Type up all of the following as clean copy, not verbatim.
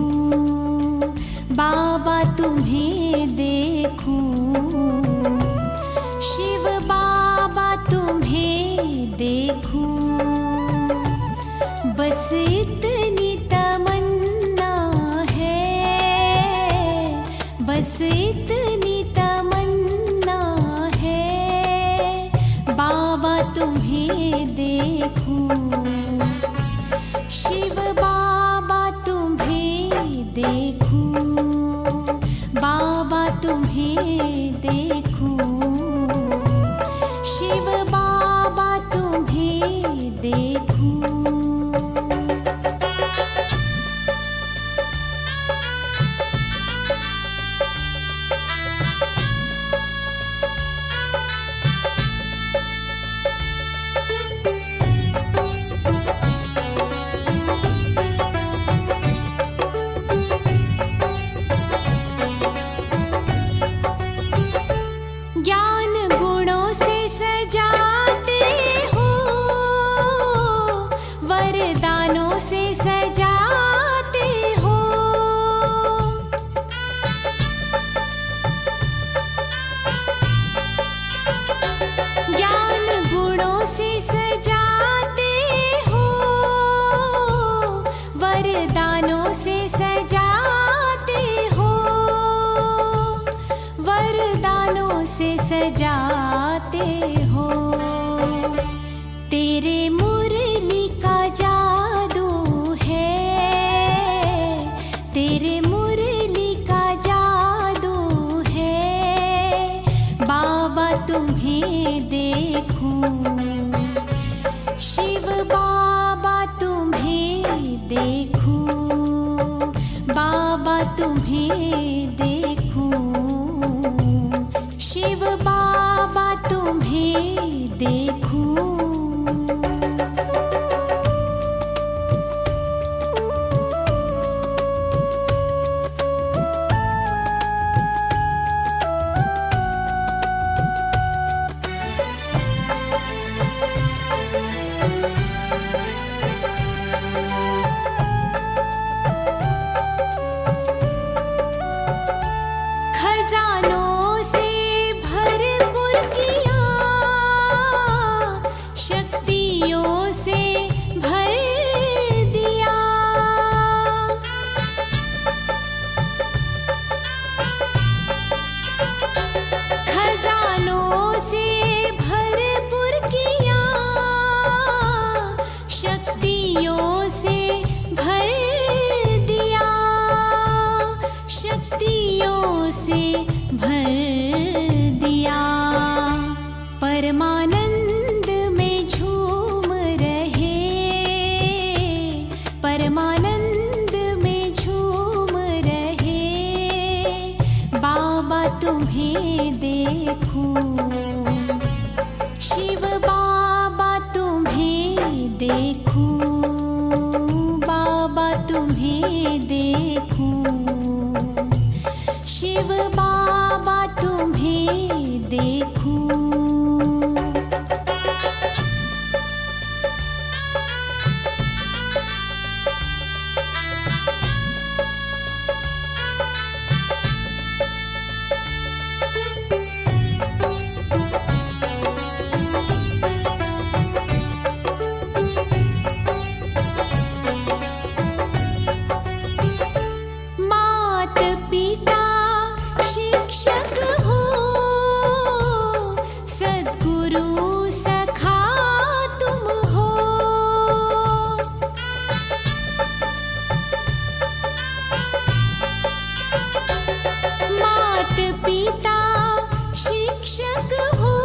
देखूं, बाबा तुम्हें देखूं, शिव बाबा तुम्हें देखूं, बस इतनी तमन्ना है, बस इतनी तमन्ना है, बाबा तुम्हें देखूं, शिव बाबा तुम्हें देखूं, बाबा तुम्हें देखूं, शिव बाबा तुम्हें देखूं। ज्ञान गुणों से सजाते हो, वरदानों से सजाते हो, ज्ञान गुणों से सजाते हो, वरदानों से सजाते हो, वरदानों से सजाते हो, तेरे मुरली का जादू है, तेरे मुरली का जादू है, बाबा तुम्हें देखूं, शिव बाबा तुम्हें देखूं, बाबा तुम्हें देखूं, शिव बाबा तुम्हें देखूं। खजानों से भरपूर किया, शक्तियों से भर दिया, खजानों से भरपूर किया, शक्तियों से भर दिया, शक्तियों से भर दिया, परमानंद में झूम रहे, परमानंद में झूम रहे, बाबा तुम्हें देखूं, शिव बाबा तुम्हें देखूं, बाबा तुम्हें देखूं, शिव बाबा तुम्हें देखूं। मात पिता शिक्षक हो, सद्गुरु सखा तुम हो, मात पिता शिक्षक हो,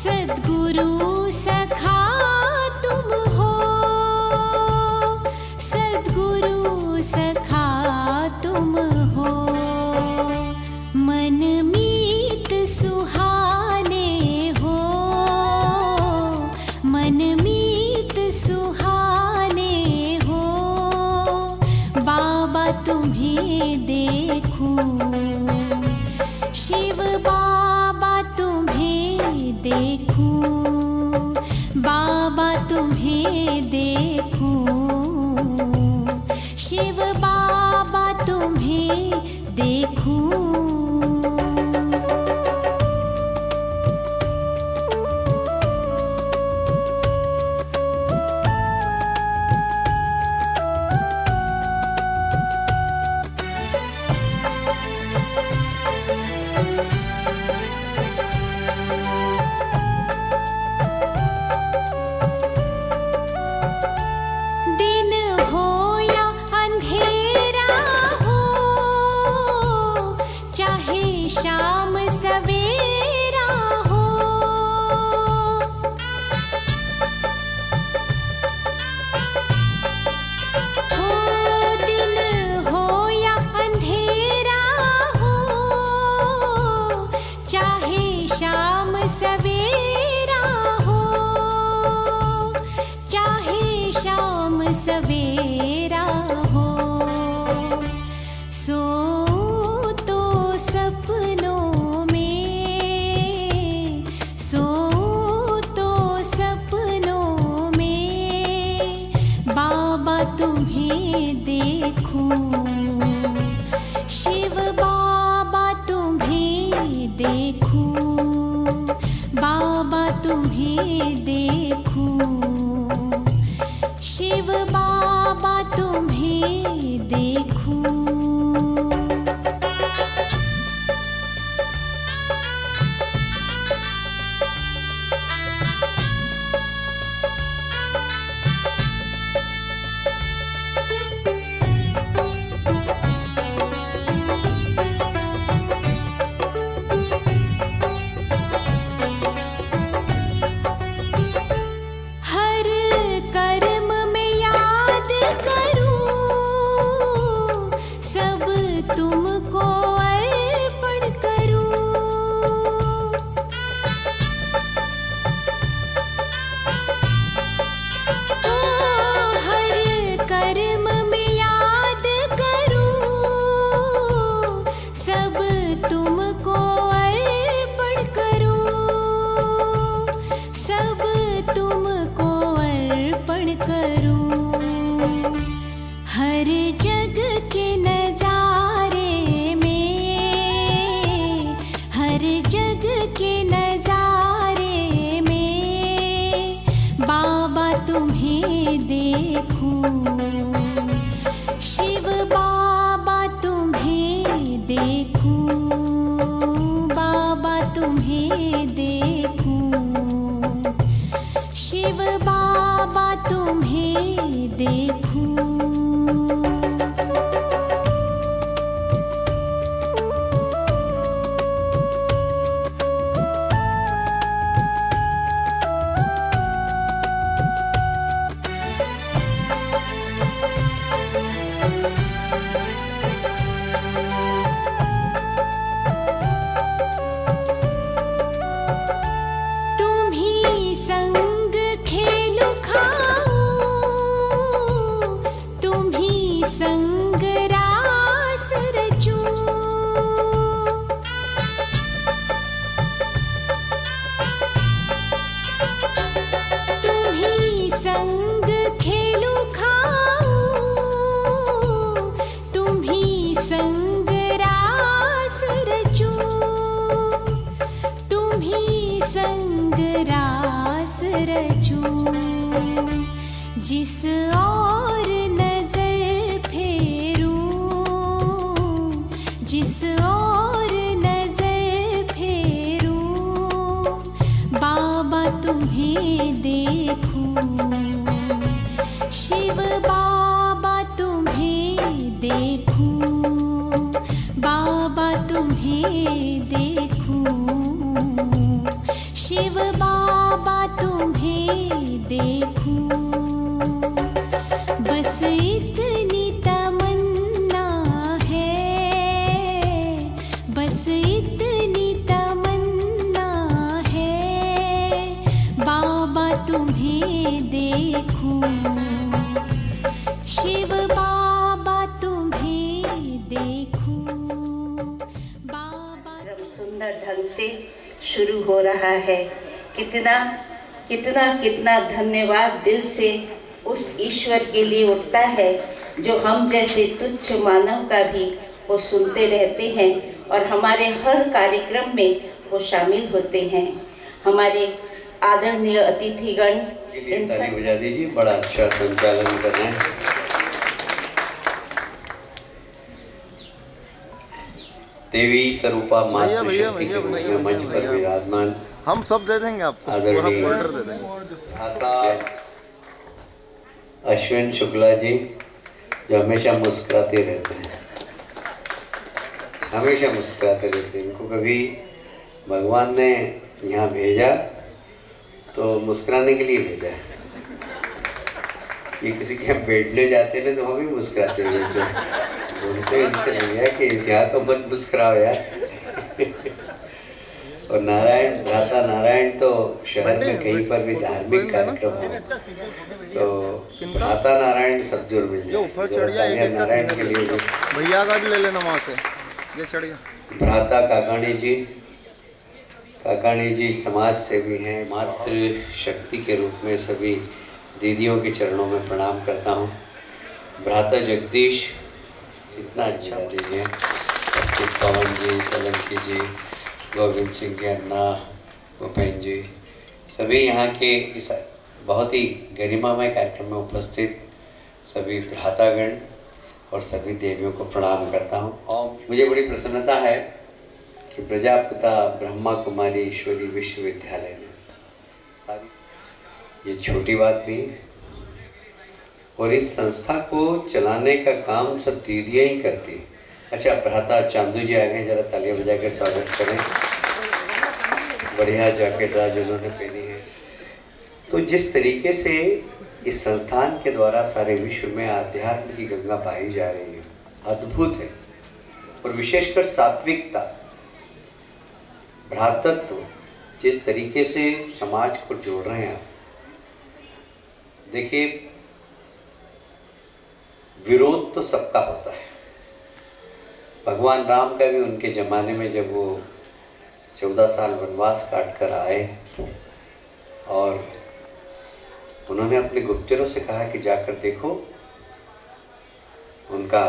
सद्गुरु सखा तुम हो, सद्गुरु सखा तुम हो, मन मीत सुहाने हो, मन मीत सुहाने हो, बाबा तुम्हें देखूं, शिव बाबा तुम्हें देखूं, बाबा तुम्हें देखूं, देखूं, शिव बाबा तुम्हें देखूं, बाबा तुम्हें देखूं, शिव बाबा तुम्हें देखूं। हर जग के नजारे में, हर जग के नजारे में बाबा तुम्हें देखूं, शिव बाबा तुम्हें देखूं, बाबा तुम्हें देखूं, शिव बाबा तुम्हें देखूं। संग रास रचूं, तुम्ही संग खेलू खाऊं, तुम्ही संग रास रचूं, तुम्ही संग रास रचूं। जिस और जिस और नजर फेरूं, बाबा तुम्हें देखूं, शिव बाबा तुम्हें देखूं, बाबा तुम्हें देखूं, शिव बाबा तुम्हें देखूं। बस इतनी तमन्ना है, बस इतनी तमन्ना है, बाबा तुम्हें देखूं, शिव बाबा तुम्हें देखूं, बाबा। सुंदर ढंग से शुरू हो रहा है। कितना कितना कितना धन्यवाद दिल से उस ईश्वर के लिए उठता है जो हम जैसे तुच्छ मानव का भी वो सुनते रहते हैं और हमारे हर कार्यक्रम में वो शामिल होते हैं। हमारे आदरणीय अतिथिगण ताली बजा दीजिए, बड़ा अच्छा संचालन कर रहे हैं। देवी स्वरूपा मातृशक्ति के रूप में मंच पर विराजमान, हम सब दे देंगे आपको, आदरणीय भ्राता अश्विन शुक्ला जी जो हमेशा मुस्कुराते रहते हैं, हमेशा मुस्कुराते रहते हैं। इनको कभी भगवान ने यहाँ भेजा तो मुस्कुराने के लिए भेजा है। ये किसी के बैठने जाते हैं तो हम भी मुस्कुराते हैं, बोलते इनसे नहीं है कि यहाँ तो मत मुस्कुराओ यार। और नारायण, भ्राता नारायण तो शहर में कहीं पर भी धार्मिक कार्यक्रम हो तो भ्राता नारायण सब जोर मिल जाए। नारायण के लिए भैया का भी ले लेना वहाँ से, ये चढ़ गया। भ्राता काकाणी जी समाज सेवी हैं। मातृ शक्ति के रूप में सभी दीदियों के चरणों में प्रणाम करता हूँ। भ्राता जगदीश इतना अच्छा दीजिए, पवन जी, सोलंकी जी, गोविंद सिंह के अन्ना, भूपेन जी, सभी यहाँ के इस बहुत ही गरिमामय कार्यक्रम में उपस्थित सभी भ्रातागण और सभी देवियों को प्रणाम करता हूँ। और मुझे बड़ी प्रसन्नता है कि प्रजापिता ब्रह्मा कुमारी ईश्वरी विश्वविद्यालय में सारी, ये छोटी बात नहीं है, और इस संस्था को चलाने का काम सब दीदियाँ ही करती हैं। अच्छा, भ्राता चांदू जी आ गए, जरा तालियां बजाकर स्वागत करें। बढ़िया जैकेट आज उन्होंने पहनी है। तो जिस तरीके से इस संस्थान के द्वारा सारे विश्व में आध्यात्म की गंगा बहाई जा रही है, अद्भुत है। और विशेषकर सात्विकता, भ्रातृत्व जिस तरीके से समाज को जोड़ रहे हैं। देखिए, विरोध तो सबका होता है। भगवान राम का भी उनके ज़माने में जब वो 14 साल वनवास काट कर आए और उन्होंने अपने गुप्तचरों से कहा कि जाकर देखो, उनका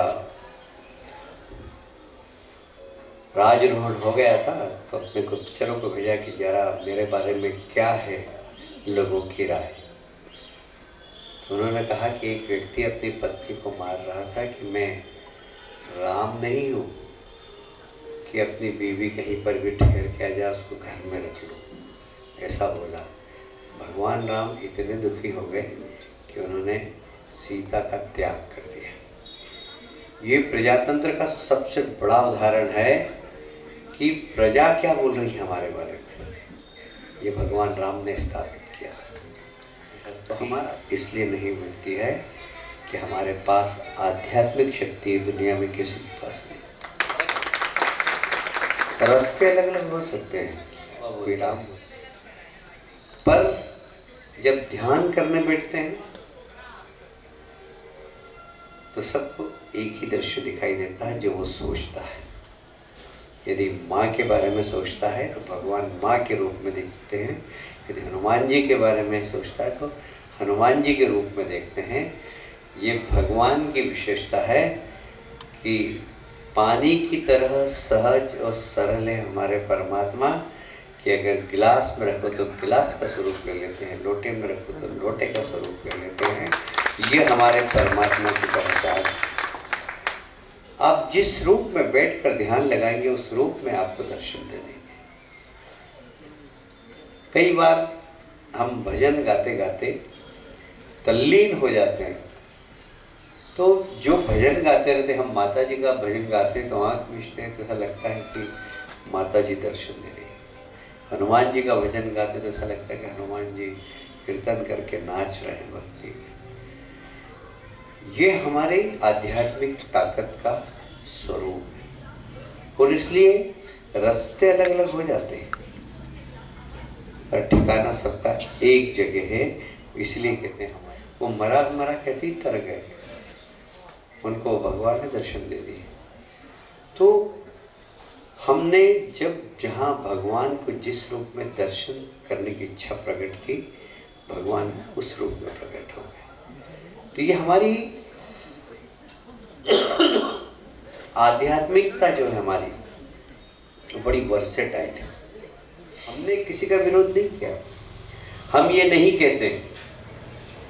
राजरोहण हो गया था, तो अपने गुप्तचरों को भेजा कि जरा मेरे बारे में क्या है लोगों की राय। तो उन्होंने कहा कि एक व्यक्ति अपनी पत्नी को मार रहा था कि मैं राम नहीं हूँ कि अपनी बीवी कहीं पर भी ठहर के आ जाए उसको घर में रख लूँ, ऐसा बोला। भगवान राम इतने दुखी हो गए कि उन्होंने सीता का त्याग कर दिया। ये प्रजातंत्र का सबसे बड़ा उदाहरण है कि प्रजा क्या बोल रही है हमारे बारे में, ये भगवान राम ने स्थापित किया। तो हमारा इसलिए नहीं मिलती है कि हमारे पास आध्यात्मिक शक्ति दुनिया में किसी के पास नहीं। रास्ते अलग अलग हो सकते हैं, कोई राम, पर जब ध्यान करने बैठते हैं तो सबको एक ही दृश्य दिखाई देता है जो वो सोचता है। यदि माँ के बारे में सोचता है तो भगवान माँ के रूप में दिखते हैं, यदि हनुमान जी के बारे में सोचता है तो हनुमान जी के रूप में देखते हैं। ये भगवान की विशेषता है कि पानी की तरह सहज और सरल है हमारे परमात्मा, कि अगर गिलास में रखो तो गिलास का स्वरूप ले लेते हैं, लोटे में रखो तो लोटे का स्वरूप ले लेते हैं। ये हमारे परमात्मा की पहचान। आप जिस रूप में बैठकर ध्यान लगाएंगे उस रूप में आपको दर्शन दे देंगे। कई बार हम भजन गाते गाते तल्लीन हो जाते हैं, तो जो भजन गाते रहते, हम माता जी का भजन गाते हैं तो आँख मीचते हैं तो ऐसा लगता है कि माता जी दर्शन दे रही है। हनुमान जी का भजन गाते तो ऐसा लगता है कि हनुमान जी कीर्तन करके नाच रहे हैं भक्ति में। ये हमारी आध्यात्मिक ताकत का स्वरूप है, और इसलिए रास्ते अलग अलग हो जाते हैं पर ठिकाना सबका एक जगह है। इसलिए कहते हैं हमारे, वो मरा मरा कहती तर गए, उनको भगवान ने दर्शन दे दिए। तो हमने जब जहाँ भगवान को जिस रूप में दर्शन करने की इच्छा प्रकट की, भगवान उस रूप में प्रकट हो गए। तो ये हमारी आध्यात्मिकता जो है हमारी, वो बड़ी वर्सेटाइल है। हमने किसी का विरोध नहीं किया। हम ये नहीं कहते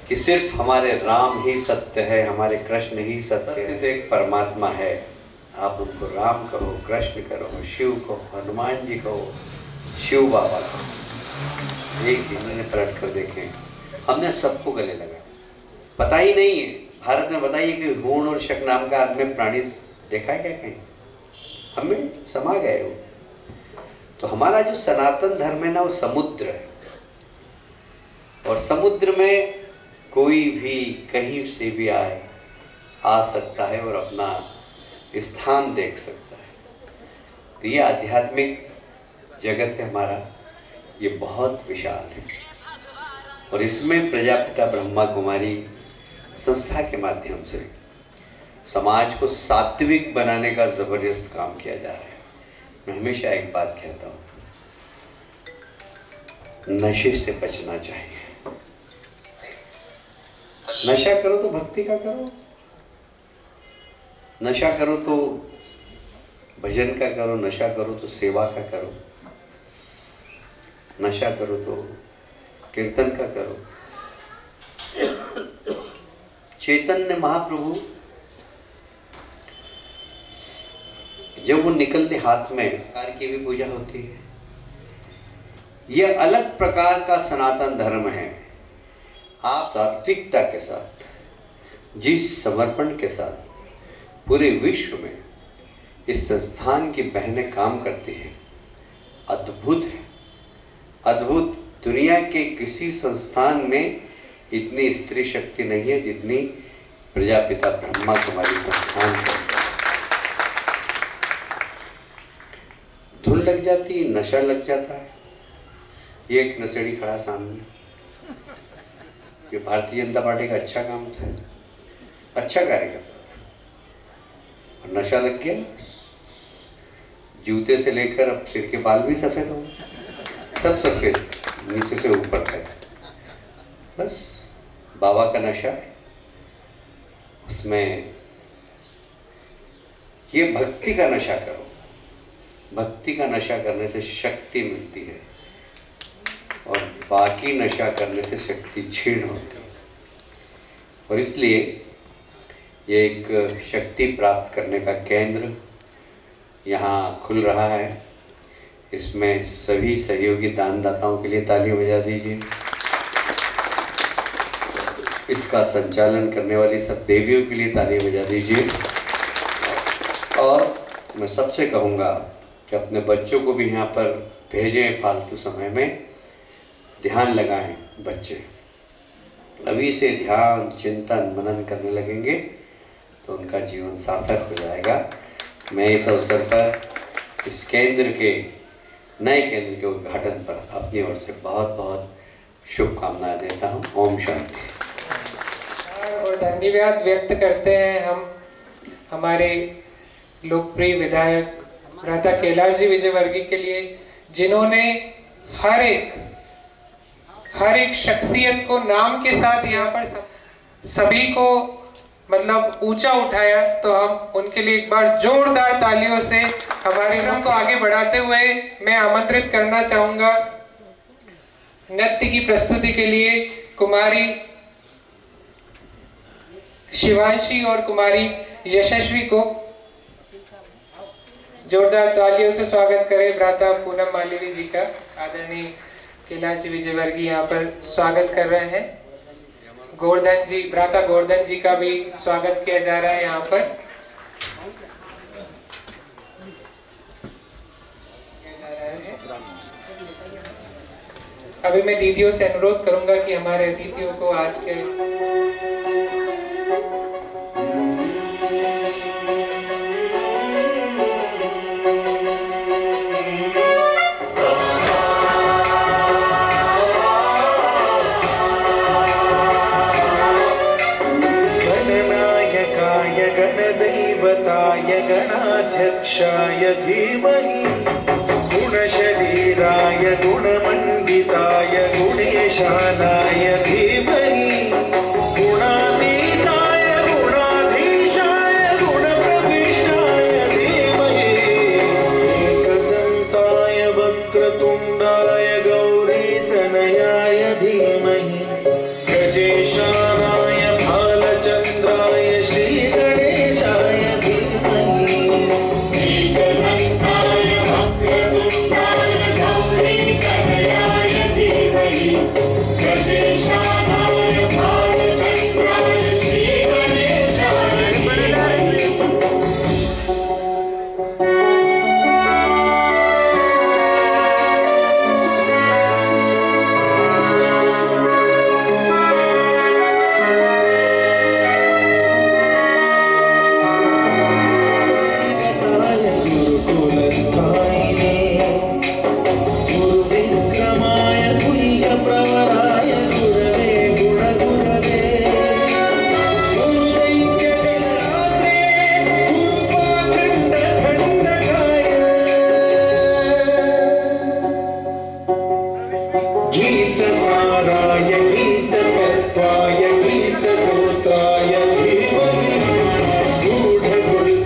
कि सिर्फ हमारे राम ही सत्य है, हमारे कृष्ण ही सत्य है। तो एक परमात्मा है, आप उनको राम कहो, कृष्ण कहो, शिव कहो, हनुमान जी कहो, शिव बाबा कहो, एक ही ने पलट कर देखें। हमने सबको गले लगाया, पता ही नहीं है। भारत में बताइए कि हूण और शक नाम का आदमी प्राणी देखा है क्या कहीं? हमें समा गए वो। तो हमारा जो सनातन धर्म है ना, वो समुद्र है, और समुद्र में कोई भी कहीं से भी आ सकता है और अपना स्थान देख सकता है। तो ये आध्यात्मिक जगत है हमारा, ये बहुत विशाल है, और इसमें प्रजापिता ब्रह्मा कुमारी संस्था के माध्यम से समाज को सात्विक बनाने का जबरदस्त काम किया जा रहा है। मैं हमेशा एक बात कहता हूँ, नशे से बचना चाहिए। नशा करो तो भक्ति का करो, नशा करो तो भजन का करो, नशा करो तो सेवा का करो, नशा करो तो कीर्तन का करो। चैतन्य महाप्रभु जब वो निकलते हाथ में प्रकार की भी पूजा होती है। यह अलग प्रकार का सनातन धर्म है। आप सात्विकता के साथ, जिस समर्पण के साथ पूरे विश्व में इस संस्थान की बहनें काम करती हैं, अद्भुत है, अद्भुत। दुनिया के किसी संस्थान में इतनी स्त्री शक्ति नहीं है जितनी प्रजापिता ब्रह्मा कुमारी संस्थान है। धुन लग जाती, नशा लग जाता है। ये एक नशेड़ी खड़ा सामने, ये भारतीय जनता पार्टी का अच्छा काम था, अच्छा कार्य करता था, और नशा लग गया। जूते से लेकर अब सिर के बाल भी सफेद हो गए, सब सफेद नीचे से ऊपर तक। बस बाबा का नशा है, उसमें ये भक्ति का नशा करो। भक्ति का नशा करने से शक्ति मिलती है और बाकी नशा करने से शक्ति क्षीण होती है। और इसलिए ये एक शक्ति प्राप्त करने का केंद्र यहाँ खुल रहा है। इसमें सभी सहयोगी दानदाताओं के लिए तालियां बजा दीजिए। इसका संचालन करने वाली सब देवियों के लिए तालियां बजा दीजिए। और मैं सबसे कहूँगा कि अपने बच्चों को भी यहाँ पर भेजें। फालतू समय में ध्यान लगाएं। बच्चे अभी से ध्यान, चिंतन, मनन करने लगेंगे तो उनका जीवन सार्थक हो जाएगा। मैं इस अवसर पर इस केंद्र के, नए केंद्र के उद्घाटन पर अपनी ओर से बहुत बहुत शुभकामनाएं देता हूँ। ओम शांति। और धन्यवाद व्यक्त करते हैं हम हमारे लोकप्रिय विधायक भ्राता कैलाश जी विजयवर्गीय के लिए, जिन्होंने हर एक शख्सियत को नाम के साथ यहाँ पर सभी को मतलब ऊंचा उठाया। तो हम उनके लिए एक बार जोरदार तालियों से हमारे कार्यक्रम को आगे बढ़ाते हुए मैं आमंत्रित करना चाहूंगा नृत्य की प्रस्तुति के लिए कुमारी शिवांशी और कुमारी यशस्वी को। जोरदार तालियों से स्वागत करें भ्राता पूनम मालवी जी का। आदरणीय कैलाश जी विजयवर्गीय यहाँ पर स्वागत कर रहे हैं। गोवर्धन जी, भ्राता गोवर्धन जी का भी स्वागत किया जा रहा है यहाँ पर। अभी मैं दीदियों से अनुरोध करूंगा कि हमारे अतिथियों को आज के गणाध्यक्षाय धीमहि गुणशरीराय गुणमण्डिताय गुणेशानाय धीमहि गुणातीताय गुणाधीशाय गुणप्रविष्टाय धीमहि एकदन्ताय वक्रतुण्डाय गौरीतनयाय धीमहि गजेशानाय भालचन्द्राय श्रीगणेशाय गजेशानाय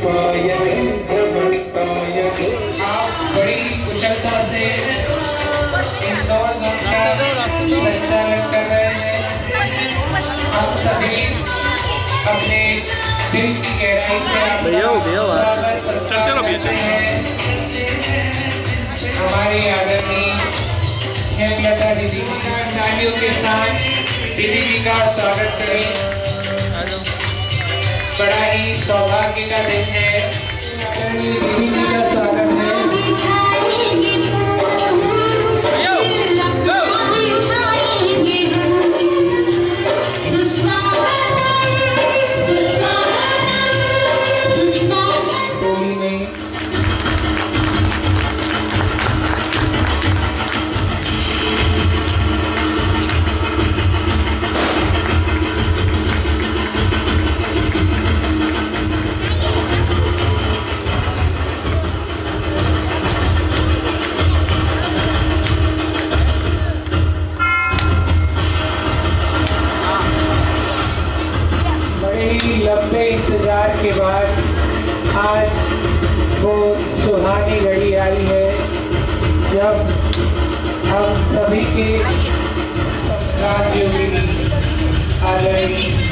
पुष्पाय गन्धभट्टाय आप बड़ी कुशलता से इंदौर धाम का संचालन कर रहे हैं। आप सभी अपने दिल की गहराई से स्वागत करते हैं। हमारी आदरणीय हेमलता दीदी का तालियों के साथ दीदी जी का स्वागत करें। बड़ा ही सौभाग्य का दिन है। दीदी जी का स्वागत है। लंबे इंतजार के बाद आज वो सुहानी घड़ी आई है जब हम सभी के राजयोगिनी आदरणीय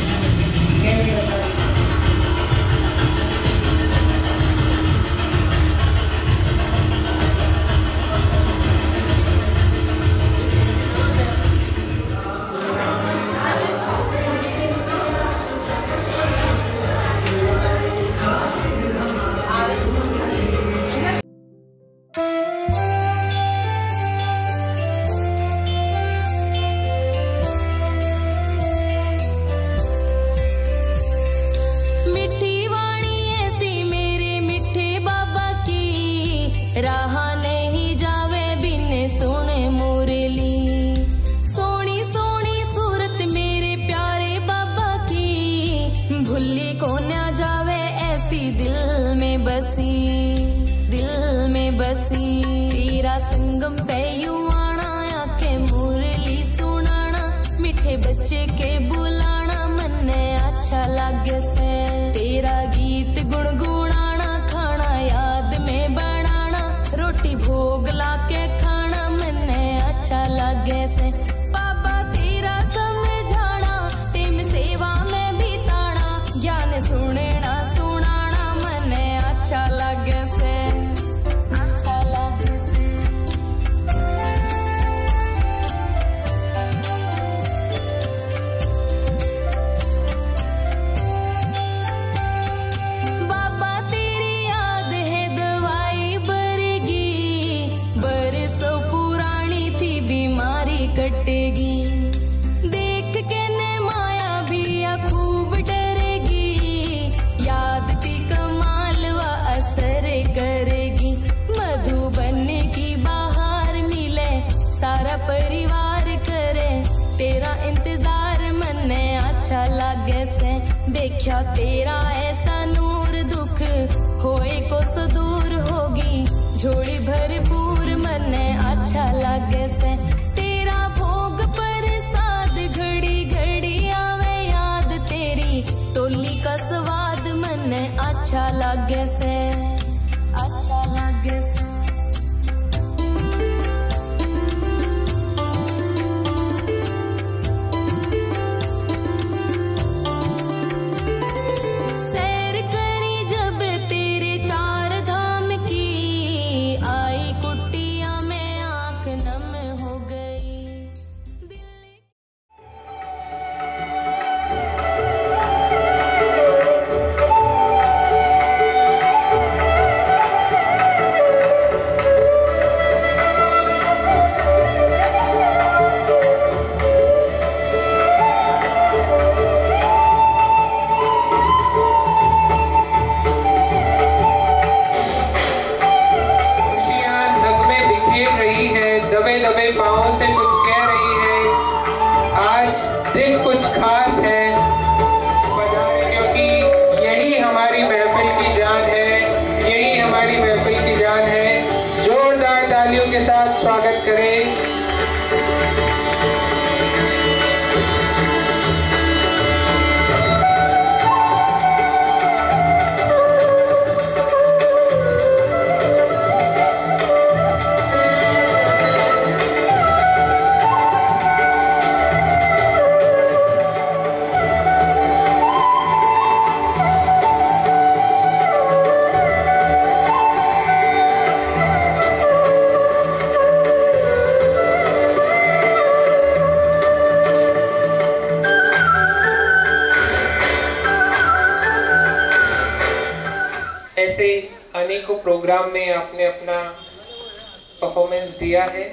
रहा नहीं जावे बिन सोने मुरली, सोनी सोनी सूरत मेरे प्यारे बाबा की, भूली को न जावे ऐसी दिल में बसी, दिल में बसी। तेरा संगम पे युवाना आके मुरली सुनाना, मिठे बच्चे के बुलाना मन अच्छा लगे से। तेरा गीत गुनगुनाना, खाना याद में बनाना, रोटी भोग लाके खाना मन अच्छा लगे से। बाबा तेरा समझाना, तेम सेवा में बिताना, ज्ञान सुनना सुनाना मन अच्छा लगे से, अच्छा लगे से। बाबा तेरी याद है दवाई बरेगी, बरसों पुरानी थी बीमारी कटेगी। देख के न माया भी खूब डरेगी, याद की कमाल व असर करेगी। मधुबन की बाहर मिले सारा परिवार करे, तेरा इंतजार मन अच्छा लगे से। देखा तेरा ऐसा नूर, दुख होए को सो दूर होगी, झोली भरपूर मन अच्छा लगे से। तेरा भोग प्रसाद घड़ी घड़ी आवे याद, तेरी टोली का स्वाद मन अच्छा लगे से, अच्छा लगे से। सैर करी जब तेरे चार धाम की, आई कुटिया में आंख नम हो गई। दिल ऐसे अनेकों प्रोग्राम में आपने अपना परफॉर्मेंस दिया है।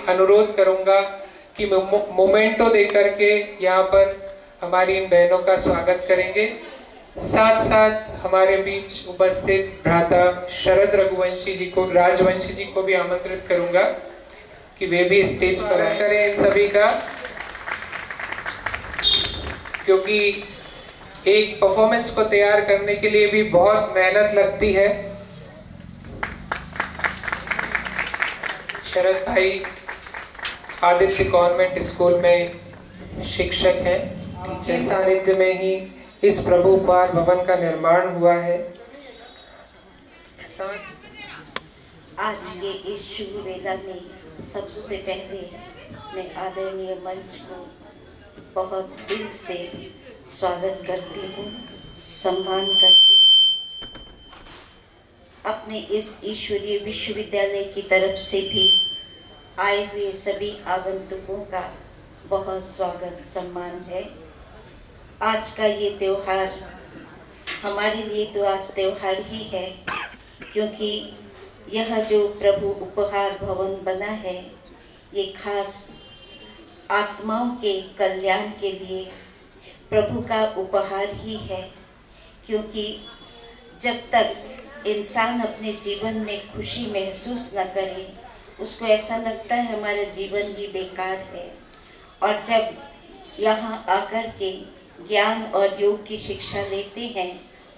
अनुरोध करूंगा कि मोमेंटो देकर के यहाँ पर हमारी इन बहनों का स्वागत करेंगे। साथ साथ हमारे बीच उपस्थित भ्राता शरद रघुवंशी जी को, राजवंशी जी को भी आमंत्रित करूंगा कि वे भी स्टेज पर आए करें इन सभी का, क्योंकि एक परफॉर्मेंस को तैयार करने के लिए भी बहुत मेहनत लगती है। शरद भाई आदित्य कॉन्वेंट स्कूल में शिक्षक हैं, टीचर सानिध्य में ही इस प्रभु उपहार भवन का निर्माण हुआ है। आज के इस शुभ वेला में सबसे पहले मैं आदरणीय मंच को बहुत दिल से स्वागत करती हूँ, सम्मान करती हूँ। अपने इस ईश्वरीय विश्वविद्यालय की तरफ से भी आए हुए सभी आगंतुकों का बहुत स्वागत सम्मान है। आज का ये त्योहार हमारे लिए तो आज त्योहार ही है, क्योंकि यह जो प्रभु उपहार भवन बना है ये खास आत्माओं के कल्याण के लिए प्रभु का उपहार ही है। क्योंकि जब तक इंसान अपने जीवन में खुशी महसूस न करे, उसको ऐसा लगता है हमारा जीवन ही बेकार है। और जब यहाँ आकर के ज्ञान और योग की शिक्षा लेते हैं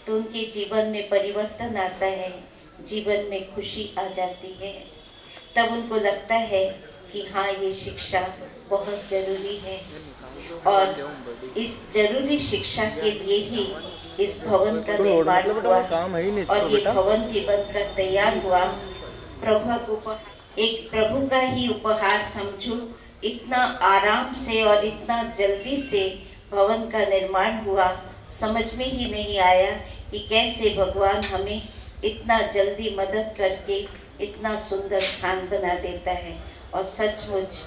तो उनके जीवन में परिवर्तन आता है, जीवन में खुशी आ जाती है। तब उनको लगता है कि हाँ, ये शिक्षा बहुत ज़रूरी है। और इस जरूरी शिक्षा के लिए ही इस भवन का निर्माण हुआ और ये भवन भी बनकर तैयार हुआ। एक प्रभु का ही उपहार समझो। इतना आराम से और इतना जल्दी से भवन का निर्माण हुआ, समझ में ही नहीं आया कि कैसे भगवान हमें इतना जल्दी मदद करके इतना सुंदर स्थान बना देता है। और सचमुच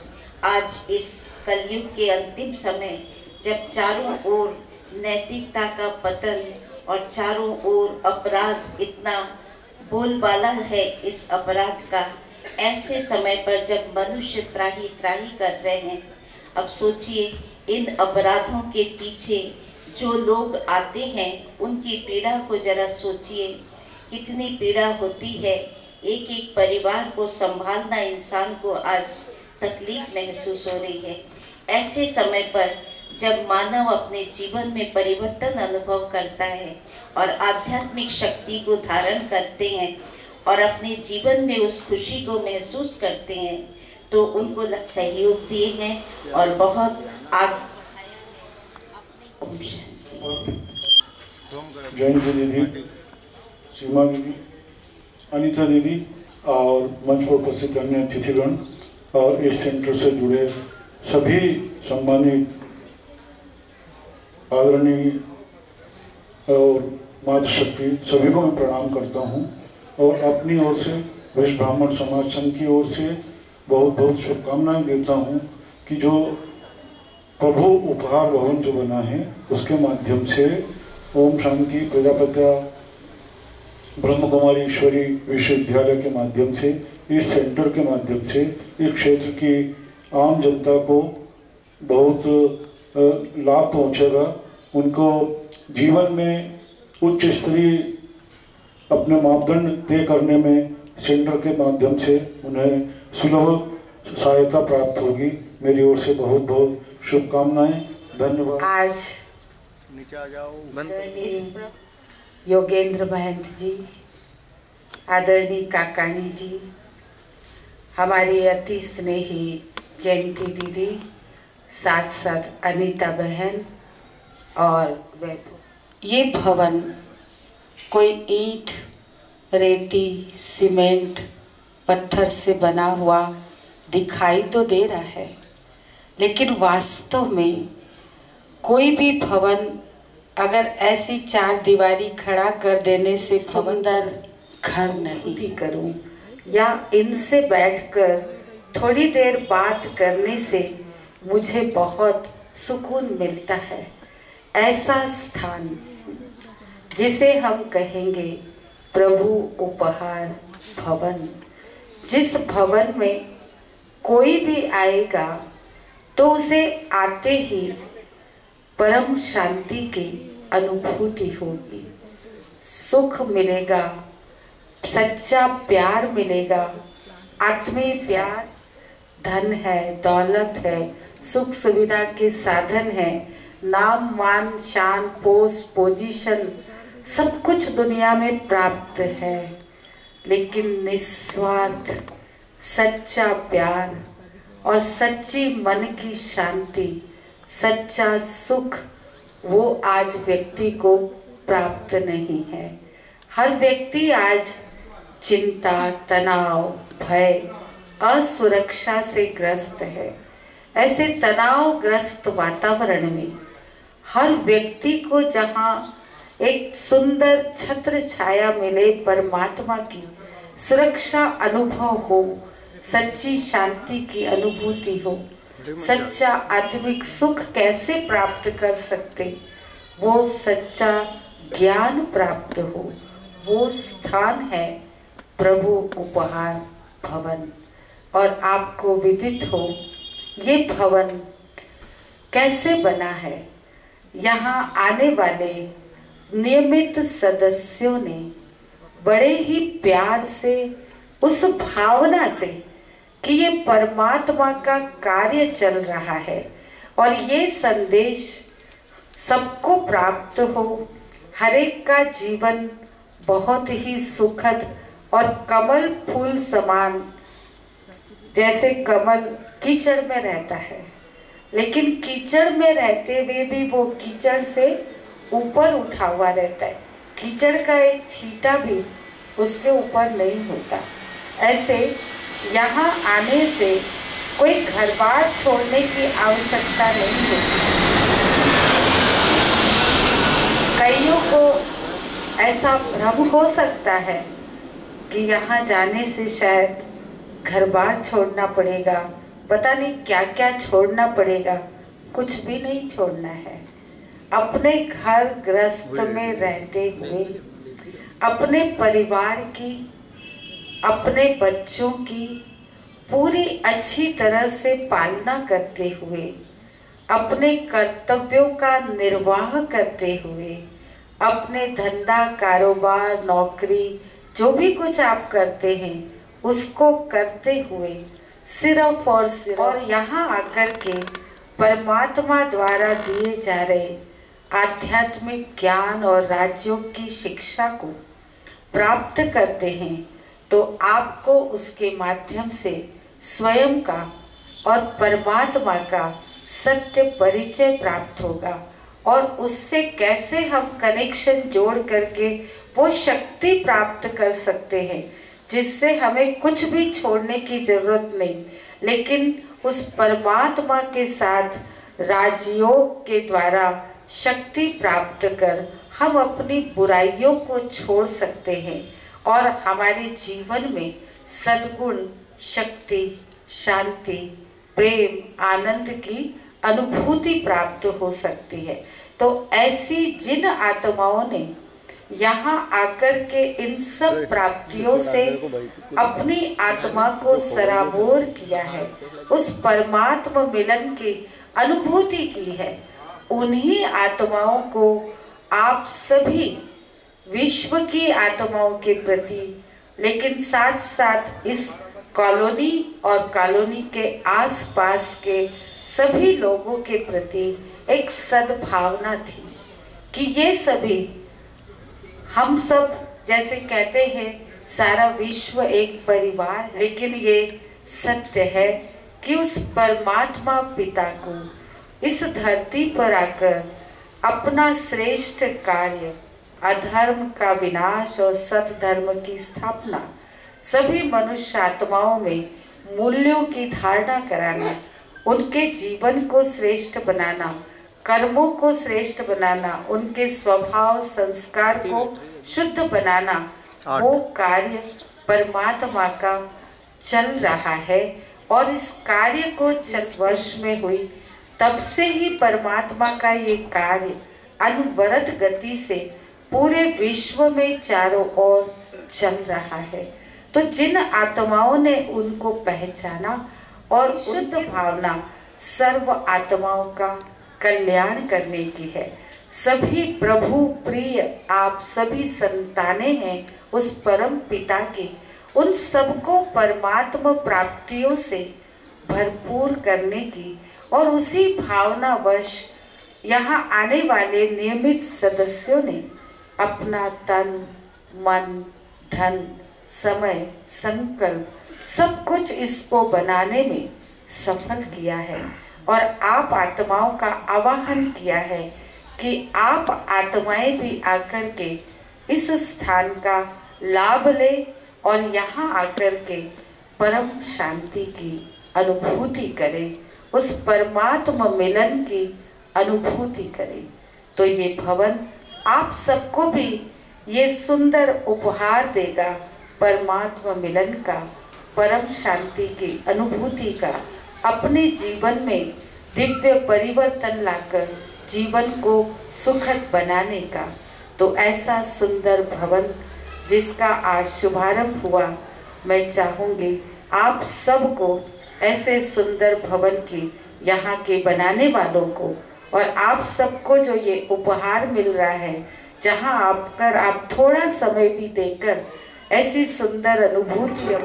आज इस कलयुग के अंतिम समय, जब चारों ओर नैतिकता का पतन और चारों ओर अपराध इतना बोलबाला है इस अपराध का, ऐसे समय पर जब मनुष्य त्राही त्राही कर रहे हैं, अब सोचिए इन अपराधों के पीछे जो लोग आते हैं उनकी पीड़ा को जरा सोचिए, कितनी पीड़ा होती है। एक एक परिवार को संभालना इंसान को आज तकलीफ महसूस हो रही है। ऐसे समय पर जब मानव अपने जीवन में परिवर्तन अनुभव करता है और आध्यात्मिक शक्ति को धारण करते हैं और अपने जीवन में उस खुशी को महसूस करते हैं, तो उनको सहयोग दिए हैं और बहुत जयंती दीदी, सीमा दीदी, अनीता दीदी और मंच पर उपस्थित अन्य अतिथिगण और इस सेंटर से जुड़े सभी सम्मानित आदरणीय और मातृशक्ति सभी को मैं प्रणाम करता हूं और अपनी ओर से विश्व ब्राह्मण समाज संघ की ओर से बहुत बहुत शुभकामनाएं देता हूं कि जो प्रभु उपहार भवन जो बना है उसके माध्यम से ओम शांति प्रजापत्या ब्रह्म कुमारी ईश्वरी विश्वविद्यालय के माध्यम से, इस सेंटर के माध्यम से इस क्षेत्र की आम जनता को बहुत लाभ पहुंचेगा। उनको जीवन में उच्च स्तरीय अपने मापदंड तय करने में सेंटर के माध्यम से उन्हें सुलभ सहायता प्राप्त होगी। मेरी ओर से बहुत बहुत शुभकामनाएं, धन्यवाद। आज नीचे आ जाओ। योगेंद्र महंत जी, आदरणीय काकाणी जी, हमारी अति स्नेही जयंती दीदी, साथ साथ अनीता बहन और ये भवन कोई ईंट, रेती, सीमेंट, पत्थर से बना हुआ दिखाई तो दे रहा है, लेकिन वास्तव में कोई भी भवन अगर ऐसी चार दीवारी खड़ा कर देने से सुंदर घर नहीं करूं या इनसे बैठकर थोड़ी देर बात करने से मुझे बहुत सुकून मिलता है। ऐसा स्थान जिसे हम कहेंगे प्रभु उपहार भवन, जिस भवन में कोई भी आएगा तो उसे आते ही परम शांति की अनुभूति होगी, सुख मिलेगा, सच्चा प्यार मिलेगा। आत्मीय प्यार धन है, दौलत है, सुख सुविधा के साधन है, नाम मान शान पोस्ट पोजीशन सब कुछ दुनिया में प्राप्त है, लेकिन निस्वार्थ सच्चा प्यार और सच्ची मन की शांति सच्चा सुख वो आज व्यक्ति को प्राप्त नहीं है। हर व्यक्ति आज चिंता, तनाव, भय, असुरक्षा से ग्रस्त है। ऐसे तनावग्रस्त वातावरण में हर व्यक्ति को जहाँ एक सुंदर छत्र छाया मिले, परमात्मा की सुरक्षा अनुभव हो, सच्ची शांति की अनुभूति हो, सच्चा आत्मिक सुख कैसे प्राप्त कर सकते, वो सच्चा ज्ञान प्राप्त हो, वो स्थान है प्रभु उपहार भवन। और आपको विदित हो ये भवन कैसे बना है। यहाँ आने वाले नियमित सदस्यों ने बड़े ही प्यार से, उस भावना से कि ये परमात्मा का कार्य चल रहा है और ये संदेश सबको प्राप्त हो, हरेक का जीवन बहुत ही सुखद और कमल फूल समान, जैसे कमल कीचड़ में रहता है, लेकिन कीचड़ में रहते हुए भी वो कीचड़ से ऊपर उठा हुआ रहता है, कीचड़ का एक छींटा भी उसके ऊपर नहीं होता। ऐसे यहाँ आने से कोई घर बार छोड़ने की आवश्यकता नहीं होती। कईयों को ऐसा भ्रम हो सकता है कि यहाँ जाने से शायद घर बार छोड़ना पड़ेगा, पता नहीं क्या क्या छोड़ना पड़ेगा। कुछ भी नहीं छोड़ना है। अपने घर गृहस्थ में रहते हुए, अपने परिवार की, अपने बच्चों की पूरी अच्छी तरह से पालना करते हुए, अपने कर्तव्यों का निर्वाह करते हुए, अपने धंधा, कारोबार, नौकरी, जो भी कुछ आप करते हैं उसको करते हुए सिर्फ और सिर्फ और यहाँ आकर के परमात्मा द्वारा दिए जा रहे आध्यात्मिक ज्ञान और राजयोग की शिक्षा को प्राप्त करते हैं, तो आपको उसके माध्यम से स्वयं का और परमात्मा का सत्य परिचय प्राप्त होगा। और उससे कैसे हम कनेक्शन जोड़ करके वो शक्ति प्राप्त कर सकते हैं जिससे हमें कुछ भी छोड़ने की जरूरत नहीं, लेकिन उस परमात्मा के साथ राजयोग के द्वारा शक्ति प्राप्त कर हम अपनी बुराइयों को छोड़ सकते हैं और हमारे जीवन में सद्गुण, शक्ति, शांति, प्रेम, आनंद की अनुभूति प्राप्त हो सकती है। तो ऐसी जिन आत्माओं ने यहाँ आकर के इन सब प्राप्तियों से अपनी आत्मा को सराबोर किया है, उस परमात्मा मिलन की अनुभूति की है, उन्हीं आत्माओं को आप सभी विश्व की आत्माओं के प्रति, लेकिन साथ साथ इस कॉलोनी और कॉलोनी के आसपास के सभी लोगों के प्रति एक सद्भावना थी कि ये सभी, हम सब जैसे कहते हैं सारा विश्व एक परिवार, लेकिन ये सत्य है कि उस परमात्मा पिता को इस धरती पर आकर अपना श्रेष्ठ कार्य, अधर्म का विनाश और सतधर्म की स्थापना, सभी मनुष्य आत्माओं में मूल्यों की धारणा कराना, उनके जीवन को श्रेष्ठ बनाना, कर्मों को श्रेष्ठ बनाना, उनके स्वभाव संस्कार को शुद्ध बनाना, वो कार्य परमात्मा का चल रहा है। और इस कार्य को 4 वर्ष में हुई, तब से ही परमात्मा का ये कार्य अनवरत गति से पूरे विश्व में चारों ओर चल रहा है। तो जिन आत्माओं ने उनको पहचाना और शुद्ध भावना सर्व आत्माओं का कल्याण करने की है। सभी प्रभु प्रिय आप सभी संतानें हैं उस परम पिता की, उन सबको परमात्मा प्राप्तियों से भरपूर करने की और उसी भावनावश यहाँ आने वाले नियमित सदस्यों ने अपना तन, मन, धन, समय, संकल्प सब कुछ इसको बनाने में सफल किया है। और आप आत्माओं का आवाहन किया है कि आप आत्माएं भी आकर के इस स्थान का लाभ ले और यहाँ आकर के परम शांति की अनुभूति करें, उस परमात्मा मिलन की अनुभूति करें। तो ये भवन आप सबको भी ये सुंदर उपहार देगा, परमात्मा मिलन का, परम शांति की अनुभूति का, अपने जीवन में दिव्य परिवर्तन लाकर जीवन को सुखद बनाने का। तो ऐसा सुंदर भवन जिसका आज शुभारंभ हुआ, मैं चाहूँगी आप सबको ऐसे सुंदर भवन की, यहाँ के बनाने वालों को और आप सबको जो ये उपहार मिल रहा है, जहाँ आप थोड़ा समय भी देकर ऐसी सुंदर अनुभूति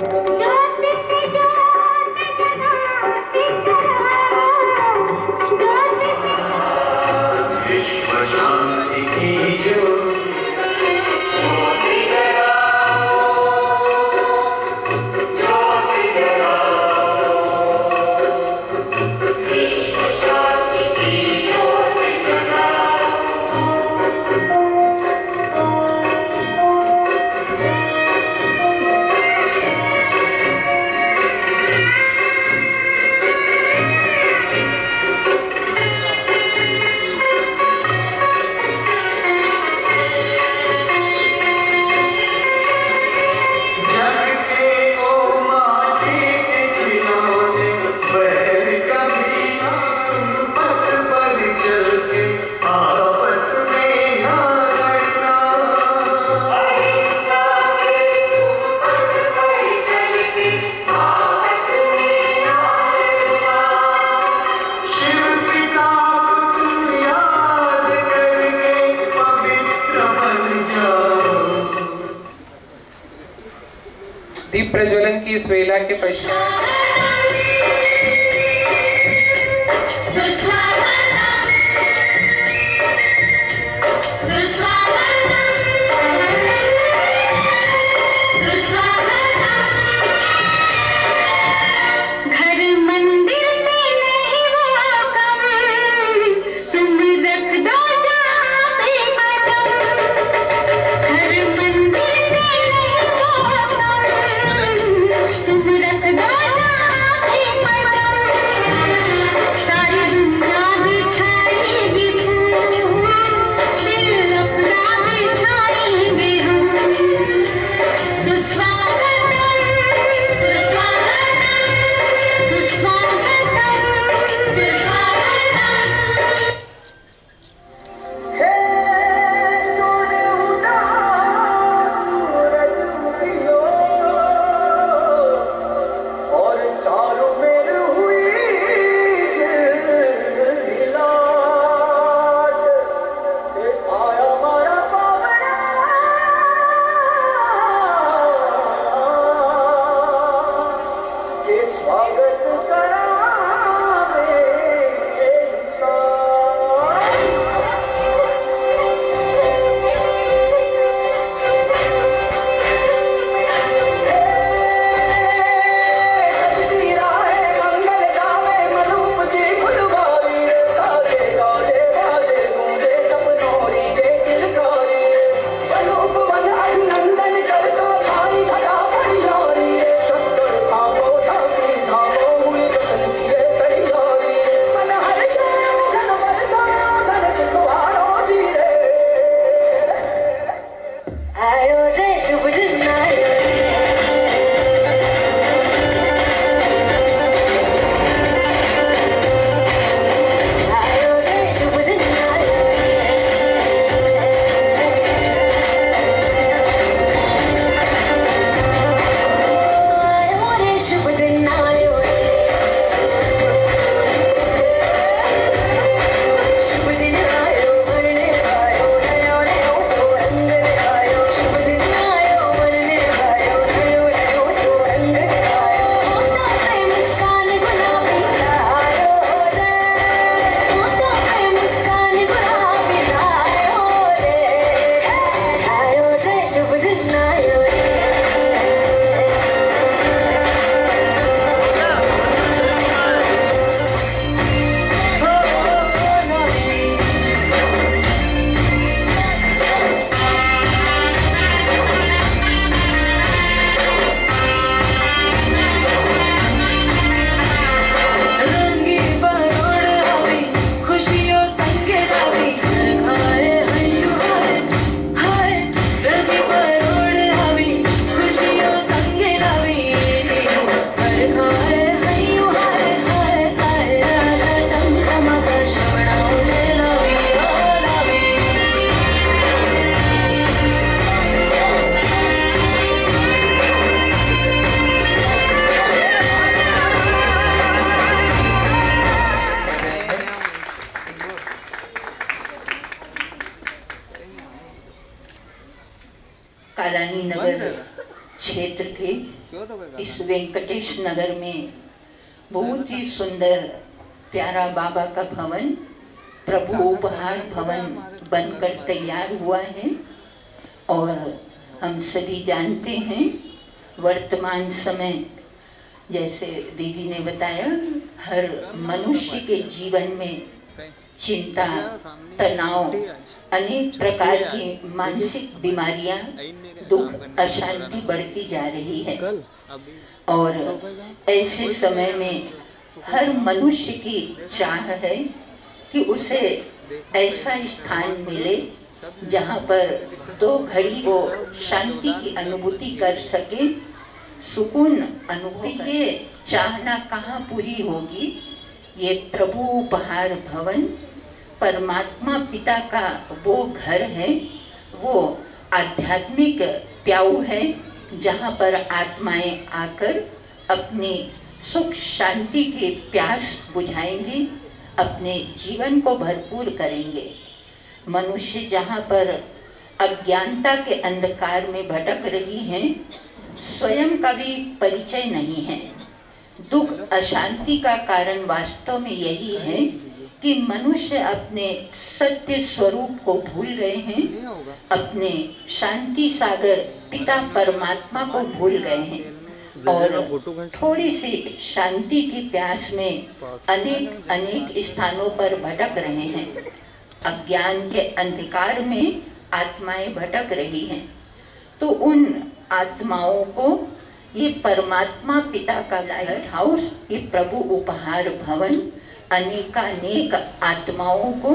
दीप प्रज्वलन की इस वेला के पश्चात तुम रख दो कालानी नगर क्षेत्र के इस वेंकटेश नगर में बहुत ही सुंदर प्यारा बाबा का भवन, प्रभु उपहार भवन बनकर तैयार हुआ है। और हम सभी जानते हैं वर्तमान समय, जैसे दीदी ने बताया, हर मनुष्य के जीवन में चिंता, तनाव, अनेक प्रकार की मानसिक बीमारियां, दुख, अशांति बढ़ती जा रही है। और ऐसे समय में हर मनुष्य की चाह है कि उसे ऐसा स्थान मिले जहाँ पर 2 घड़ी वो शांति की अनुभूति कर सके, सुकून अनुभूति। ये चाहना कहाँ पूरी होगी? ये प्रभु उपहार भवन परमात्मा पिता का वो घर है, वो आध्यात्मिक प्याऊ है जहाँ पर आत्माएं आकर अपनी सुख शांति की प्यास बुझाएंगे, अपने जीवन को भरपूर करेंगे। मनुष्य जहाँ पर अज्ञानता के अंधकार में भटक रही हैं, स्वयं का भी परिचय नहीं है। दुख अशांति का कारण वास्तव में यही है कि मनुष्य अपने सत्य स्वरूप को भूल गए हैं, अपने शांति सागर पिता परमात्मा को भूल गए हैं और थोड़ी सी शांति की प्यास में अनेक स्थानों पर भटक रहे हैं। अज्ञान के अंधकार में आत्माएं भटक रही हैं। तो उन आत्माओं को ये परमात्मा पिता का लाइट हाउस, ये प्रभु उपहार भवन अनेकानेक आत्माओं को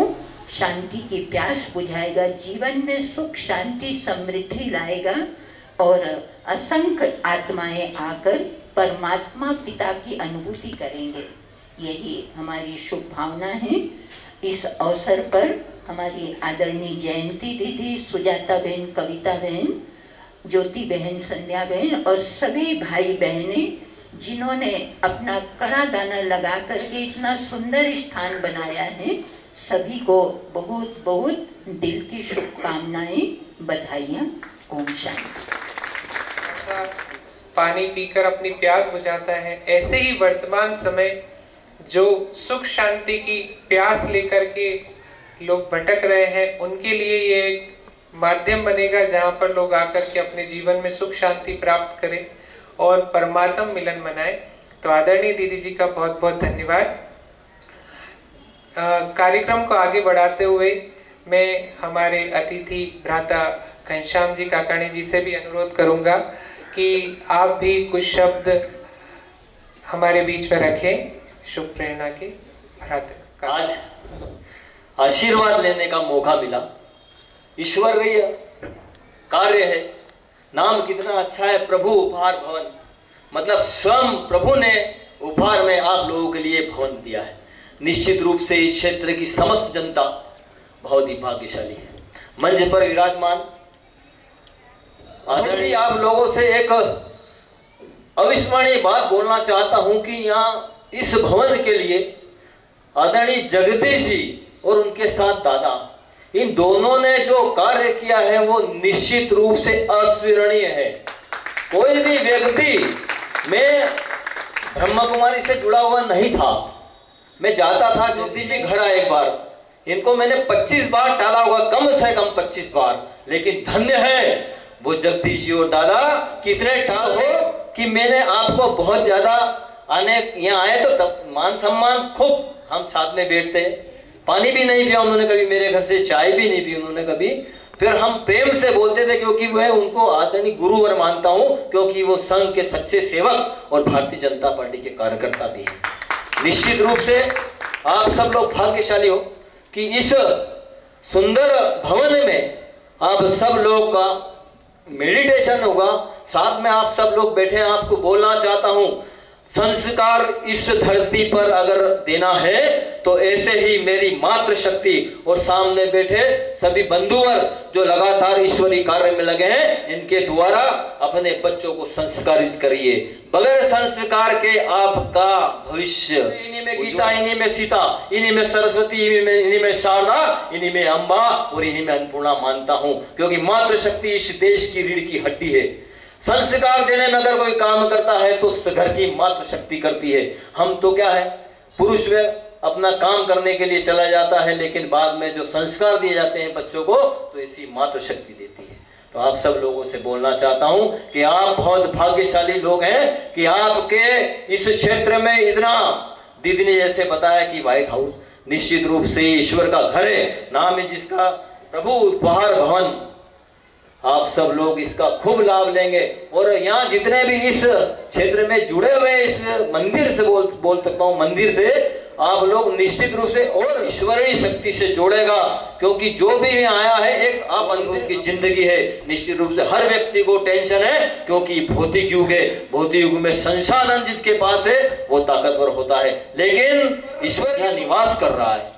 शांति की प्यास बुझाएगा, जीवन में सुख शांति समृद्धि लाएगा और असंख्य आत्माएं आकर परमात्मा पिता की अनुभूति करेंगे। यही हमारी शुभ भावना है। इस अवसर पर हमारी आदरणीय जयंती दीदी, सुजाता बहन, कविता बहन, ज्योति बहन, संध्या बहन और सभी भाई बहनें जिन्होंने अपना कड़ा दाना लगा करके इतना सुंदर स्थान बनाया है, सभी को बहुत बहुत दिल की शुभकामनाएं, बधाइयाँ। ओम शांति। पानी पीकर अपनी प्यास बुझाता है, ऐसे ही वर्तमान समय जो सुख शांति की प्यास लेकर के लोग भटक रहे हैं, उनके लिए ये एक माध्यम बनेगा जहाँ पर लोग आकर के अपने जीवन में सुख शांति प्राप्त करें और परमात्मा मिलन मनाएं। तो आदरणीय दीदी जी का बहुत बहुत धन्यवाद। कार्यक्रम को आगे बढ़ाते हुए मैं हमारे अतिथि भ्राता घनश्याम जी काकाणी जी से भी अनुरोध करूंगा कि आप भी कुछ शब्द हमारे बीच में रखें, शुभ प्रेरणा के भ्राता। आज आशीर्वाद लेने का मौका मिला, ईश्वरीय कार्य है। नाम कितना अच्छा है, प्रभु उपहार भवन, मतलब स्वयं प्रभु ने उपहार में आप लोगों के लिए भवन दिया है। निश्चित रूप से इस क्षेत्र की समस्त जनता बहुत ही भाग्यशाली है। मंच पर विराजमान आदरणीय, आप लोगों से एक अविस्मरणीय बात बोलना चाहता हूं कि यहाँ इस भवन के लिए आदरणीय जगदीश जी और उनके साथ दादा, इन दोनों ने जो कार्य किया है वो निश्चित रूप से अस्वीरणीय है। कोई भी व्यक्ति, मैं ब्रह्मा कुमारी से जुड़ा हुआ नहीं था, मैं जाता था, ज्योति जी घर आए एक बार, इनको मैंने 25 बार टाला होगा, कम से कम 25 बार, लेकिन धन्य है वो जगदीश जी और दादा, कितने टाल हो कि मैंने आपको बहुत ज्यादा आने यहाँ आए तो तब मान सम्मान खूब, हम साथ में बैठते, पानी भी नहीं पिया उन्होंने कभी मेरे घर से, चाय भी नहीं पी उन्होंने कभी, फिर हम प्रेम से बोलते थे क्योंकि मैं उनको आदरणीय गुरुवर मानता हूं, क्योंकि वो संघ के सच्चे सेवक और भारतीय जनता पार्टी के कार्यकर्ता भी हैं। निश्चित रूप से आप सब लोग भाग्यशाली हो कि इस सुंदर भवन में आप सब लोग का मेडिटेशन होगा, साथ में आप सब लोग बैठे हैं। आपको बोलना चाहता हूं, संस्कार इस धरती पर अगर देना है तो ऐसे ही मेरी मातृ शक्ति और सामने बैठे सभी बंधुवर जो लगातार ईश्वरी कार्य में लगे हैं, इनके द्वारा अपने बच्चों को संस्कारित करिए। बगैर संस्कार के आपका भविष्य, इन्हीं में गीता, इन्हीं में सीता, इन्हीं में सरस्वती, इन्हीं में शारदा, इन्हीं में अम्बा और इन्हीं में अन्नपूर्णा मानता हूं, क्योंकि मातृ शक्ति इस देश की रीढ़ की हड्डी है। संस्कार देने में अगर कोई काम करता है तो उस घर की मातृ शक्ति करती है। हम तो क्या है, पुरुष में अपना काम करने के लिए चला जाता है, लेकिन बाद में जो संस्कार दिए जाते हैं बच्चों को तो इसी मातृ शक्ति देती है। तो आप सब लोगों से बोलना चाहता हूं कि आप बहुत भाग्यशाली लोग हैं कि आपके इस क्षेत्र में इतना, दीदी ने जैसे बताया कि व्हाइट हाउस निश्चित रूप से ईश्वर का घर है, नाम है जिसका प्रभु उपहार भवन। आप सब लोग इसका खूब लाभ लेंगे और यहाँ जितने भी इस क्षेत्र में जुड़े हुए, इस मंदिर से बोल सकता हूँ, मंदिर से आप लोग निश्चित रूप से और ईश्वरीय शक्ति से जोड़ेगा, क्योंकि जो भी यहाँ आया है एक आप मंदिर की जिंदगी है। निश्चित रूप से हर व्यक्ति को टेंशन है, क्योंकि भौतिक युग है, भौतिक युग में संसाधन जिसके पास है वो ताकतवर होता है, लेकिन ईश्वर यहाँ निवास कर रहा है।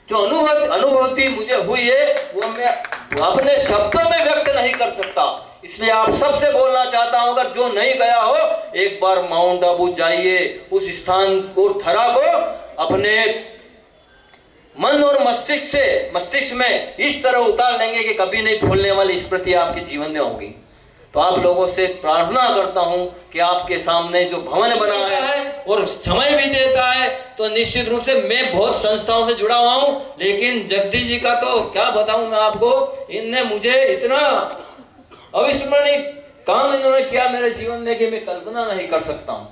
जो अनुभूति मुझे हुई है वो मैं अपने शब्दों में व्यक्त नहीं कर सकता, इसलिए आप सबसे बोलना चाहता हूं, अगर जो नहीं गया हो एक बार माउंट आबू जाइए, उस स्थान को, थरा को अपने मन और मस्तिष्क में इस तरह उतार लेंगे कि कभी नहीं भूलने वाली स्मृति आपके जीवन में होगी। तो आप लोगों से प्रार्थना करता हूं कि आपके सामने जो भवन बनाया है और समय भी देता है, तो निश्चित रूप से मैं बहुत संस्थाओं से जुड़ा हुआ हूं, लेकिन जगदीश जी का तो क्या बताऊं मैं आपको, इनने मुझे इतना अविस्मरणीय काम इन्होंने किया मेरे जीवन में कि मैं कल्पना नहीं कर सकता हूं।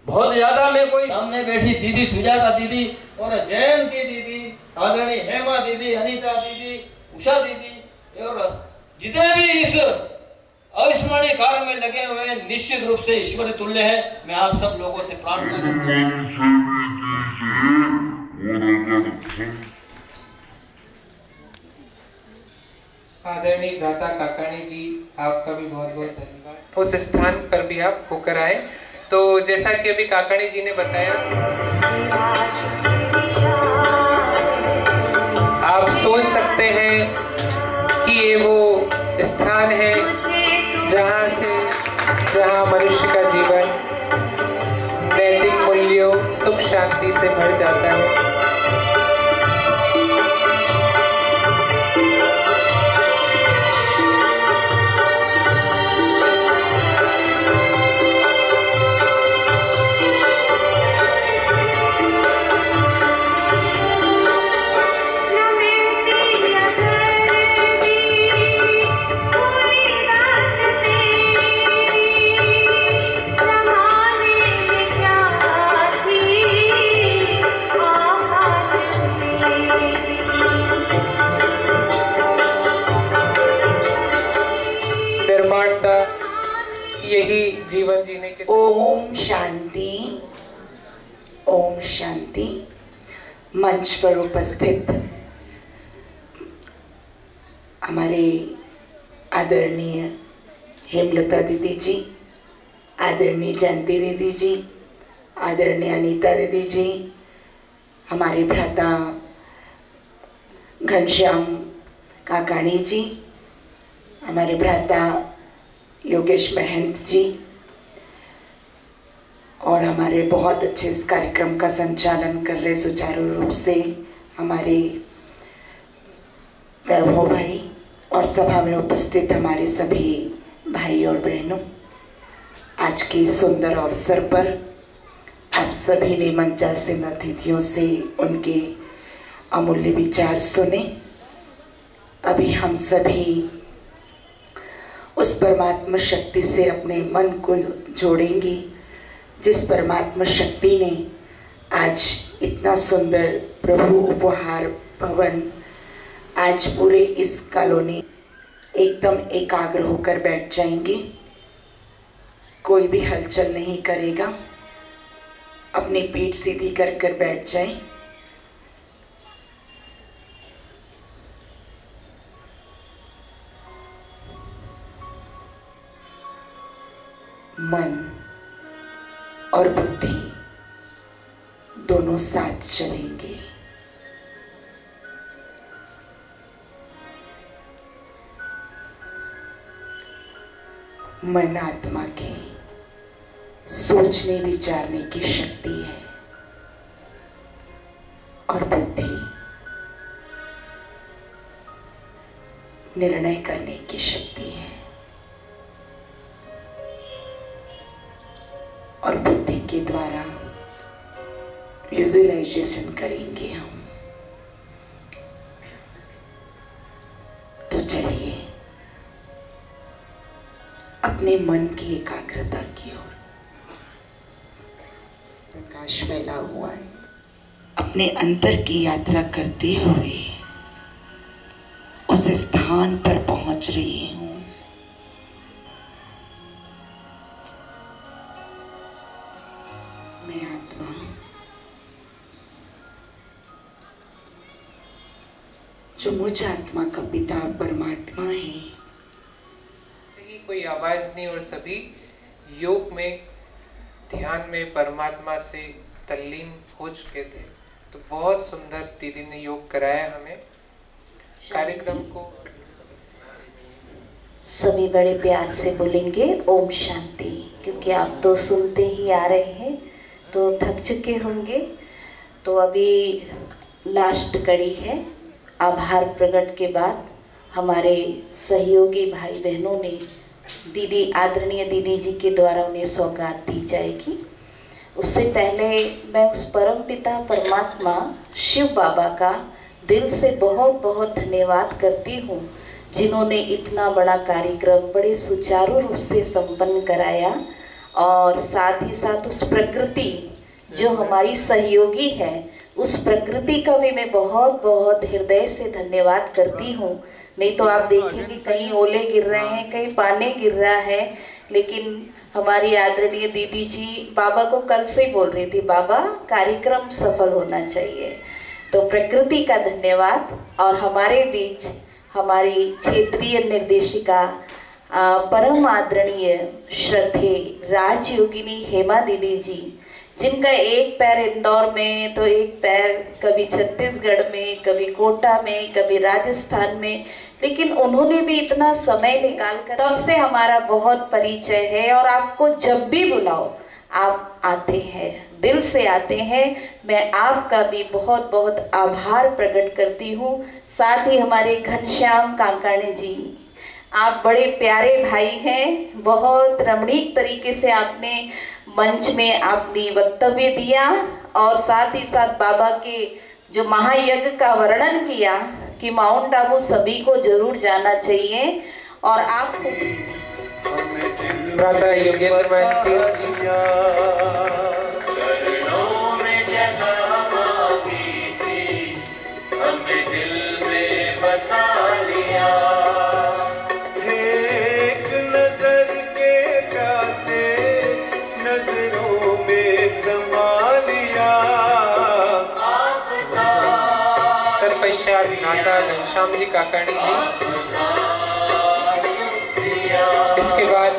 बहुत ज्यादा मैं कोई सामने बैठी दीदी सुजाता दीदी और जयंती दीदी, आदरणीय हेमा दीदी, अनीता दीदी, उषा दीदी और जितने भी इस अविस्मरणीय कार्य में लगे हुए हैं, निश्चित रूप से ईश्वर तुल्य है। मैं आप सब लोगों से प्रार्थना करता हूं। आदरणीय भ्राता काकाणी जी, आपका भी बहुत बहुत धन्यवाद। उस स्थान पर भी आप होकर आए। तो जैसा कि अभी काकाणी जी ने बताया, आप सोच सकते हैं कि ये वो स्थान है जहाँ मनुष्य का जीवन नैतिक मूल्यों, सुख शांति से भर जाता है। यही जीवन जीने के ओम शांति, ओम शांति। मंच पर उपस्थित हमारे आदरणीय हेमलता दीदी जी, आदरणीय जयंती दीदी जी, आदरणीय अनीता दीदी जी, हमारे भ्राता घनश्याम काकाणी जी, हमारे भ्राता योगेश महंत जी, और हमारे बहुत अच्छे इस कार्यक्रम का संचालन कर रहे सुचारू रूप से हमारे वैभव भाई, और सभा में उपस्थित हमारे सभी भाई और बहनों, आज के सुंदर अवसर पर आप सभी ने मंचासीन अतिथियों से उनके अमूल्य विचार सुने। अभी हम सभी उस परमात्मा शक्ति से अपने मन को जोड़ेंगे, जिस परमात्मा शक्ति ने आज इतना सुंदर प्रभु उपहार भवन, आज पूरे इस कॉलोनी एकदम एकाग्र होकर बैठ जाएंगे, कोई भी हलचल नहीं करेगा, अपनी पीठ सीधी कर कर बैठ जाए। मन और बुद्धि दोनों साथ चलेंगे। मन आत्मा के सोचने विचारने की शक्ति है और बुद्धि निर्णय करने की शक्ति है। और बुद्धि के द्वारा विजुअलाइजेशन करेंगे हम। तो चलिए अपने मन की एकाग्रता की ओर। प्रकाश फैला हुआ है। अपने अंतर की यात्रा करते हुए उस स्थान पर पहुंच रही हूं। मैं आत्मा जो मुझ आत्मा का पिता परमात्मा है। कोई आवाज नहीं और सभी योग में ध्यान में परमात्मा से तल्लीन हो चुके थे। तो बहुत सुंदर दीदी ने योग कराया हमें। कार्यक्रम को सभी बड़े प्यार से बोलेंगे ओम शांति, क्योंकि आप तो सुनते ही आ रहे हैं तो थक चुके होंगे। तो अभी लास्ट कड़ी है। आभार प्रकट के बाद हमारे सहयोगी भाई बहनों ने दीदी आदरणीय दीदी जी के द्वारा उन्हें सौगात दी जाएगी। उससे पहले मैं उस परम पिता परमात्मा शिव बाबा का दिल से बहुत बहुत धन्यवाद करती हूँ, जिन्होंने इतना बड़ा कार्यक्रम बड़े सुचारू रूप से संपन्न कराया। और साथ ही साथ उस प्रकृति जो हमारी सहयोगी है, उस प्रकृति का भी मैं बहुत बहुत हृदय से धन्यवाद करती हूँ। नहीं तो आप देखेंगे कहीं ओले गिर रहे हैं, कहीं पानी गिर रहा है, लेकिन हमारी आदरणीय दीदी जी बाबा को कल से ही बोल रही थी, बाबा कार्यक्रम सफल होना चाहिए। तो प्रकृति का धन्यवाद। और हमारे बीच हमारी क्षेत्रीय निर्देशिका परम आदरणीय श्रद्धे राजयोगिनी हेमा दीदी जी, जिनका एक पैर इंदौर में तो एक पैर कभी छत्तीसगढ़ में, कभी कोटा में, कभी राजस्थान में, लेकिन उन्होंने भी इतना समय निकाल कर तब से हमारा बहुत परिचय है। और आपको जब भी बुलाओ आप आते हैं, दिल से आते हैं। मैं आपका भी बहुत बहुत आभार प्रकट करती हूँ। साथ ही हमारे घनश्याम कांकाणे जी, आप बड़े प्यारे भाई हैं। बहुत रमणीक तरीके से आपने मंच में अपनी वक्तव्य दिया और साथ ही साथ बाबा के जो महायज्ञ का वर्णन किया कि माउंट आबू सभी को जरूर जाना चाहिए। और आपको ब्रदर योगेंद्र महंती जी चरणों में जगह मांगी थी, हमें दिल में बसा लिया। एक नजर के प्यासे नजरों में समा लिया। तत्पश्चात नाता घनश्याम जी काकाणी जी। इसके बाद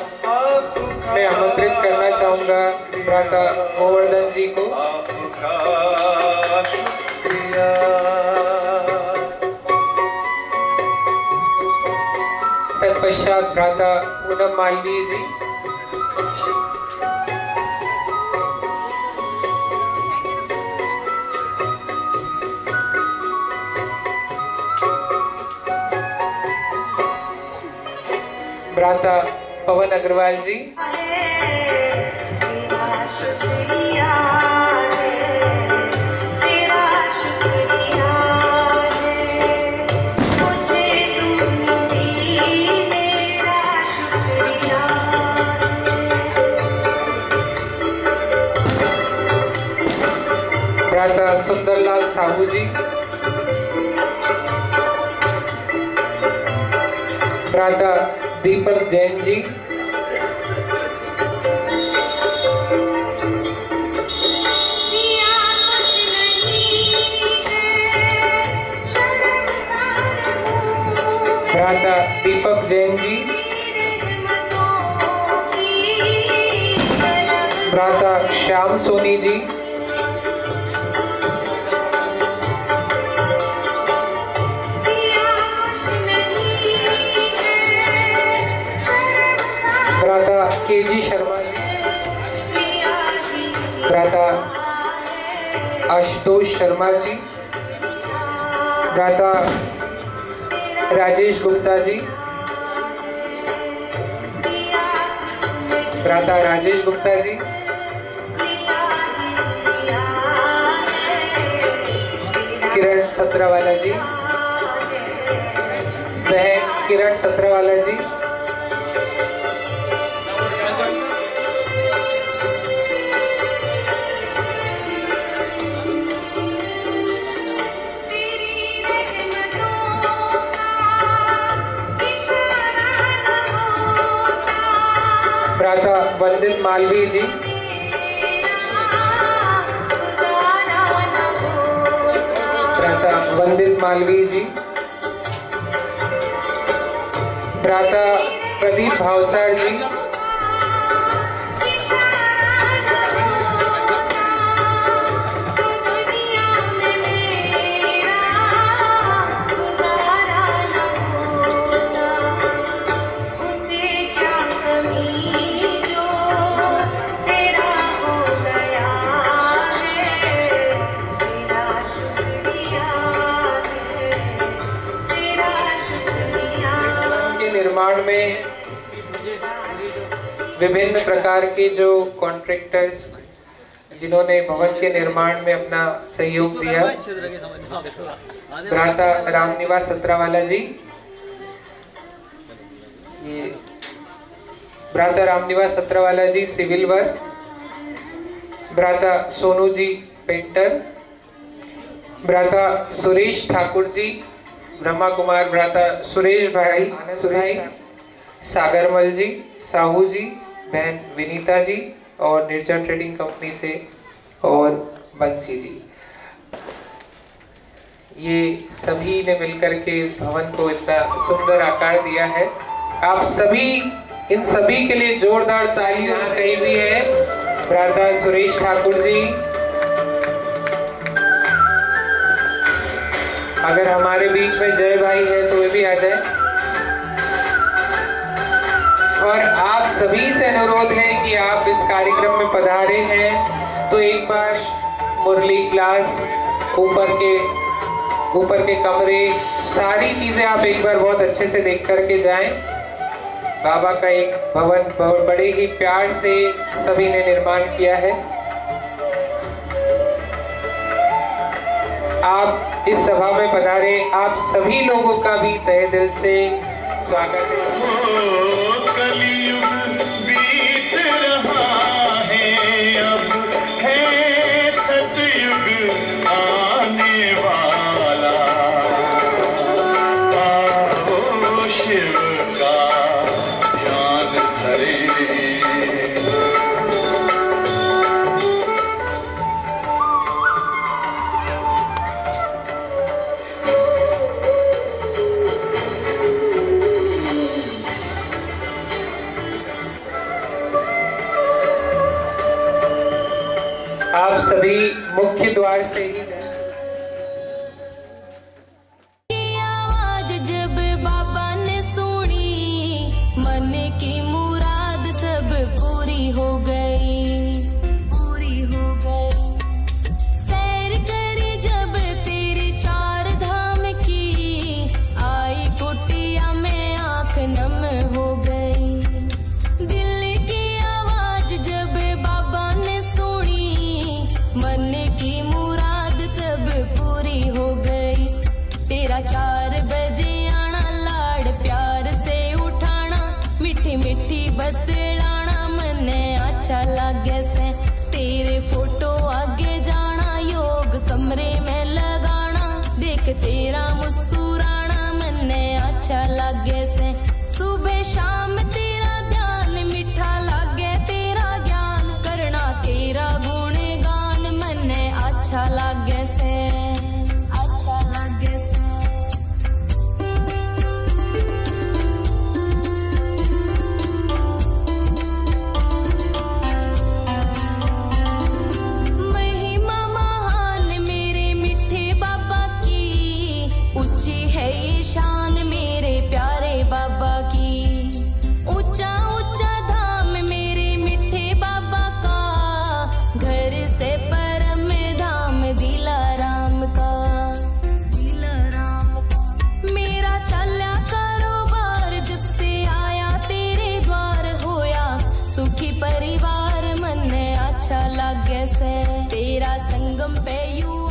मैं आमंत्रित करना चाहूँगा भ्राता गोवर्धन जी को। तत्पश्चात भ्राता पूनम मालवीय जी। भ्राता पवन अग्रवाल जी। भ्राता सुंदरलाल साहू जी। भ्राता दीपक जैन जी। भ्राता दीपक जैन जी। भ्राता श्याम सोनी जी, भ्राता केजी शर्मा जी, भ्राता आशुतोष शर्मा जी, भ्राता राजेश गुप्ता जी, भ्राता राजेश गुप्ता जी, किरण सत्रवाला जी, बहन किरण सत्रवाला जी, भ्राता वंदित मालवी जी, भ्राता वंदित मालवी जी, भ्राता प्रदीप भावसार जी, निर्माण में विभिन्न प्रकार के जो कॉन्ट्रैक्टर्स जिन्होंने भवन के निर्माण में अपना सहयोग दिया, भ्राता रामनिवास सत्रावाला जी, ये भ्राता रामनिवास सत्रावाला जी सिविल वर्क, भ्राता सोनू जी पेंटर, भ्राता सुरेश ठाकुर जी, ब्रह्मा कुमार, भ्राता सुरेश भाई, सागरमल जी, साहू जी, बहन विनीता जी और निर्जा ट्रेडिंग कंपनी से और बंसी जी, ये सभी ने मिलकर के इस भवन को इतना सुंदर आकार दिया है। आप सभी इन सभी के लिए जोरदार तालियां कही हुई है। भ्राता सुरेश ठाकुर जी, अगर हमारे बीच में जय भाई है तो वे भी आ जाए। और आप सभी से अनुरोध है कि आप इस कार्यक्रम में पधारे हैं तो एक बार मुरली क्लास, ऊपर के कमरे, सारी चीजें आप एक बार बहुत अच्छे से देख करके जाएं। बाबा का एक भवन बहुत बड़े ही प्यार से सभी ने निर्माण किया है। आप इस सभा में पधारे, आप सभी लोगों का भी तहे दिल से स्वागत है। कलयुग बीत रहा है, अब है सतयुग आने वाला। आओ शिव का ध्यान धरे, आप सभी मुख्य द्वार से ही जाएं। आवाज जब बाबा ने सुनी, मन की मुराद सब पूरी हो गई, पूरी हो गई। सैर करे जब तेरे चार धाम की, आई कुटिया में आंख नम हो गई। दिल की आवाज जब बाबा ने सुनी, मन की मुराद सब पूरी हो गई। तेरा 4 बजे आना, लाड़ प्यार से उठाना, मीठी मीठी बतलाना, मने अच्छा लागे से। तेरे फोटो आगे जाना, योग कमरे में लगाना, देख तेरा मुस्कुराना, मने अच्छा लागे से। सुबह शाम तेरा ध्यान, मीठा लागे तेरा ज्ञान, करना तेरा गुणगान, मने अच्छा लागे से, अच्छा लागे से। ऊंची है ये शान मेरे प्यारे बाबा की। ऊंचा ऊंचा धाम मेरे मिठे बाबा का, घर से परम धाम दिलाराम का। दिलाराम का मेरा चला कारोबार, जब से आया तेरे द्वार होया सुखी परिवार। मन अच्छा लागे से तेरा संगम पे यू